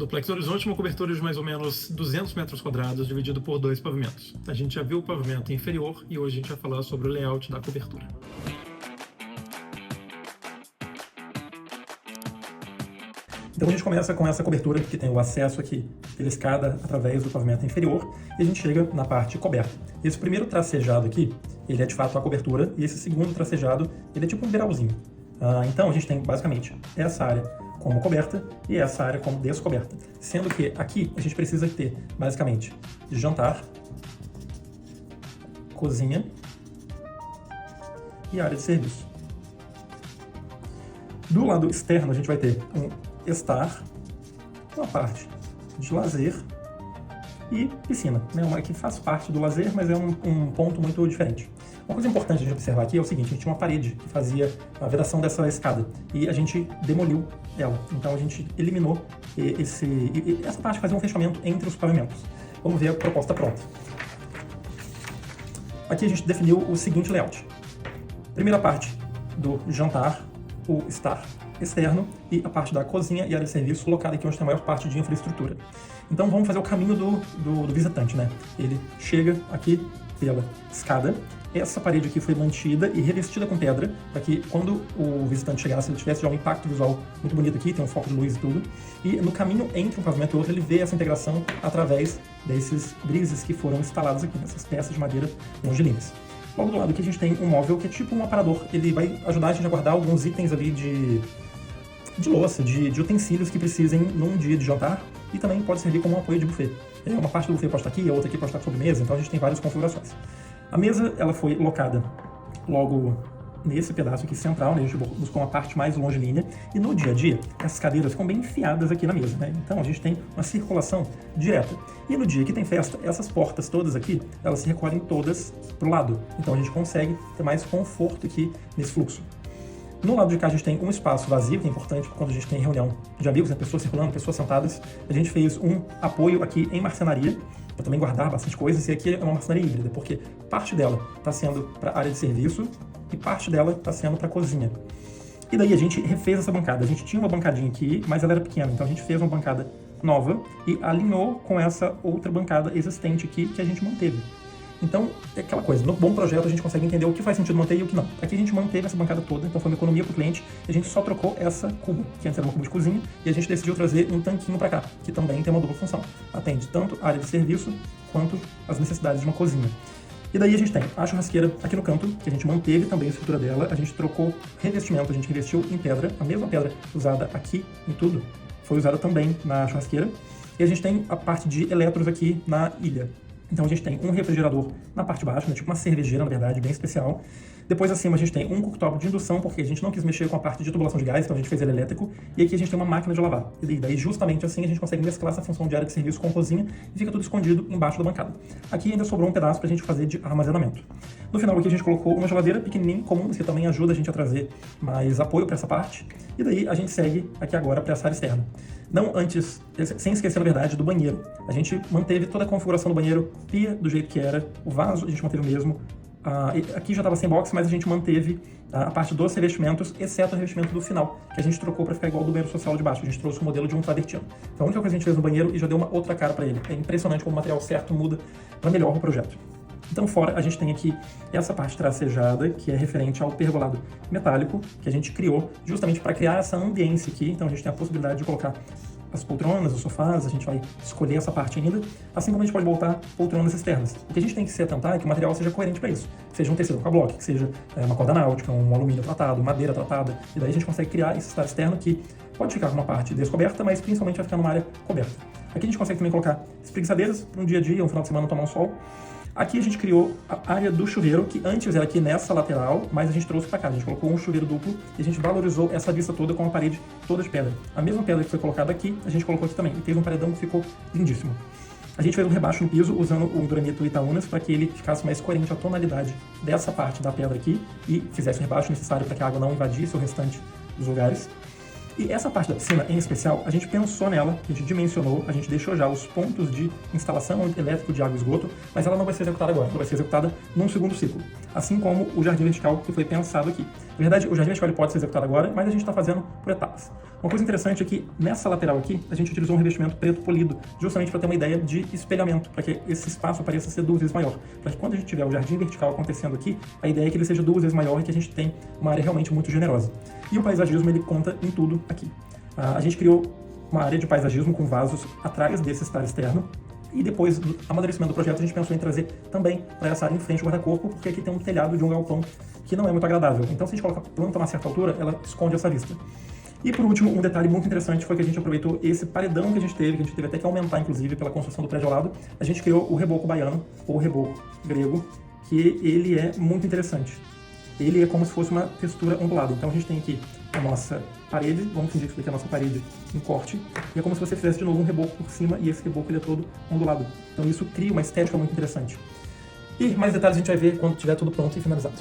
Duplex Horizonte é uma cobertura de mais ou menos 200 metros quadrados, dividido por 2 pavimentos. A gente já viu o pavimento inferior e hoje a gente vai falar sobre o layout da cobertura. Então a gente começa com essa cobertura que tem o acesso aqui pela escada através do pavimento inferior e a gente chega na parte coberta. Esse primeiro tracejado aqui, ele é de fato a cobertura, e esse segundo tracejado, ele é tipo um beiralzinho. Então a gente tem basicamente essa área como coberta e essa área como descoberta. Sendo que aqui a gente precisa ter basicamente jantar, cozinha e área de serviço. Do lado externo a gente vai ter um estar, uma parte de lazer e piscina, né? Que faz parte do lazer, mas é um ponto muito diferente. Uma coisa importante de observar aqui é o seguinte: a gente tinha uma parede que fazia a vedação dessa escada e a gente demoliu ela. Então a gente eliminou essa parte, fazia um fechamento entre os pavimentos. Vamos ver a proposta pronta. Aqui a gente definiu o seguinte layout. Primeira parte do jantar, o estar externo, e a parte da cozinha e área de serviço colocada aqui onde tem a maior parte de infraestrutura. Então vamos fazer o caminho do visitante, né? Ele chega aqui pela escada, essa parede aqui foi mantida e revestida com pedra, para que quando o visitante chegasse ele tivesse já um impacto visual muito bonito aqui, tem um foco de luz e tudo. E no caminho entre um pavimento e outro ele vê essa integração através desses brises que foram instalados aqui, nessas peças de madeira longilíneas. Logo do lado aqui a gente tem um móvel que é tipo um aparador, ele vai ajudar a gente a guardar alguns itens ali de louça, de utensílios que precisem num dia de jantar, e também pode servir como um apoio de buffet. Uma parte do buffet pode estar aqui, a outra aqui pode estar sobre mesa, então a gente tem várias configurações. A mesa ela foi locada logo nesse pedaço aqui central, né? A gente buscou uma parte mais longilínea, e no dia a dia essas cadeiras ficam bem enfiadas aqui na mesa, né? Então a gente tem uma circulação direta. E no dia que tem festa, essas portas todas aqui, elas se recolhem todas para o lado, então a gente consegue ter mais conforto aqui nesse fluxo. No lado de cá a gente tem um espaço vazio, que é importante quando a gente tem reunião de amigos, né, pessoas circulando, pessoas sentadas. A gente fez um apoio aqui em marcenaria, para também guardar bastante coisas, e aqui é uma marcenaria híbrida, porque parte dela está sendo para a área de serviço e parte dela está sendo para a cozinha. E daí a gente refez essa bancada. A gente tinha uma bancadinha aqui, mas ela era pequena, então a gente fez uma bancada nova e alinhou com essa outra bancada existente aqui que a gente manteve. Então, é aquela coisa, no bom projeto a gente consegue entender o que faz sentido manter e o que não. Aqui a gente manteve essa bancada toda, então foi uma economia para o cliente, e a gente só trocou essa cuba, que antes era uma cuba de cozinha, e a gente decidiu trazer um tanquinho para cá, que também tem uma dupla função. Atende tanto a área de serviço, quanto as necessidades de uma cozinha. E daí a gente tem a churrasqueira aqui no canto, que a gente manteve também a estrutura dela, a gente trocou revestimento, a gente revestiu em pedra, a mesma pedra usada aqui em tudo, foi usada também na churrasqueira, e a gente tem a parte de eletros aqui na ilha. Então a gente tem um refrigerador na parte de baixo, né, tipo uma cervejeira, na verdade, bem especial. Depois acima a gente tem um cooktop de indução, porque a gente não quis mexer com a parte de tubulação de gás, então a gente fez ele elétrico. E aqui a gente tem uma máquina de lavar. E daí justamente assim a gente consegue mesclar essa função de área de serviço com cozinha e fica tudo escondido embaixo da bancada. Aqui ainda sobrou um pedaço pra gente fazer de armazenamento. No final aqui a gente colocou uma geladeira pequenininha, comum, que também ajuda a gente a trazer mais apoio para essa parte. E daí a gente segue aqui agora para essa área externa. Não antes, sem esquecer, na verdade, do banheiro. A gente manteve toda a configuração do banheiro, pia do jeito que era, o vaso a gente manteve o mesmo. Aqui já estava sem box, mas a gente manteve a parte dos revestimentos, exceto o revestimento do final, que a gente trocou para ficar igual ao do banheiro social de baixo. A gente trouxe o modelo de um travertino. Então a única coisa que a gente fez no banheiro e já deu uma outra cara para ele. É impressionante como o material certo muda para melhor o projeto. Então fora a gente tem aqui essa parte tracejada, que é referente ao pergolado metálico, que a gente criou justamente para criar essa ambiência aqui. Então a gente tem a possibilidade de colocar as poltronas, os sofás, a gente vai escolher essa parte ainda, assim como a gente pode botar poltronas externas. O que a gente tem que se atentar é que o material seja coerente para isso, que seja um tecido com bloco, que seja uma corda náutica, um alumínio tratado, madeira tratada, e daí a gente consegue criar esse estar externo que pode ficar com uma parte descoberta, mas principalmente vai ficar numa área coberta. Aqui a gente consegue também colocar espreguiçadeiras para um dia a dia, um final de semana tomar um sol. Aqui a gente criou a área do chuveiro, que antes era aqui nessa lateral, mas a gente trouxe para cá. A gente colocou um chuveiro duplo e a gente valorizou essa vista toda com a parede toda de pedra. A mesma pedra que foi colocada aqui, a gente colocou aqui também. E fez um paredão que ficou lindíssimo. A gente fez um rebaixo no piso usando o granito Itaúnas para que ele ficasse mais coerente à tonalidade dessa parte da pedra aqui e fizesse o rebaixo necessário para que a água não invadisse o restante dos lugares. E essa parte da piscina, em especial, a gente pensou nela, a gente dimensionou, a gente deixou já os pontos de instalação elétrico de água e esgoto, mas ela não vai ser executada agora, ela vai ser executada num segundo ciclo. Assim como o jardim vertical que foi pensado aqui. Na verdade, o jardim vertical pode ser executado agora, mas a gente está fazendo por etapas. Uma coisa interessante é que nessa lateral aqui, a gente utilizou um revestimento preto polido, justamente para ter uma ideia de espelhamento, para que esse espaço pareça ser 2 vezes maior. Para que quando a gente tiver o jardim vertical acontecendo aqui, a ideia é que ele seja 2 vezes maior e que a gente tem uma área realmente muito generosa. E o paisagismo, ele conta em tudo aqui. A gente criou uma área de paisagismo com vasos atrás desse estar externo, e depois do amadurecimento do projeto, a gente pensou em trazer também para essa área em frente o guarda-corpo, porque aqui tem um telhado de um galpão que não é muito agradável. Então, se a gente coloca a planta a uma certa altura, ela esconde essa vista. E por último, um detalhe muito interessante foi que a gente aproveitou esse paredão que a gente teve até que aumentar, inclusive, pela construção do prédio ao lado. A gente criou o reboco baiano, ou reboco grego, que ele é muito interessante. Ele é como se fosse uma textura ondulada. Então a gente tem aqui a nossa parede, vamos fingir que isso aqui é a nossa parede em corte, e é como se você fizesse de novo um reboco por cima, e esse reboco ele é todo ondulado. Então isso cria uma estética muito interessante. E mais detalhes a gente vai ver quando estiver tudo pronto e finalizado.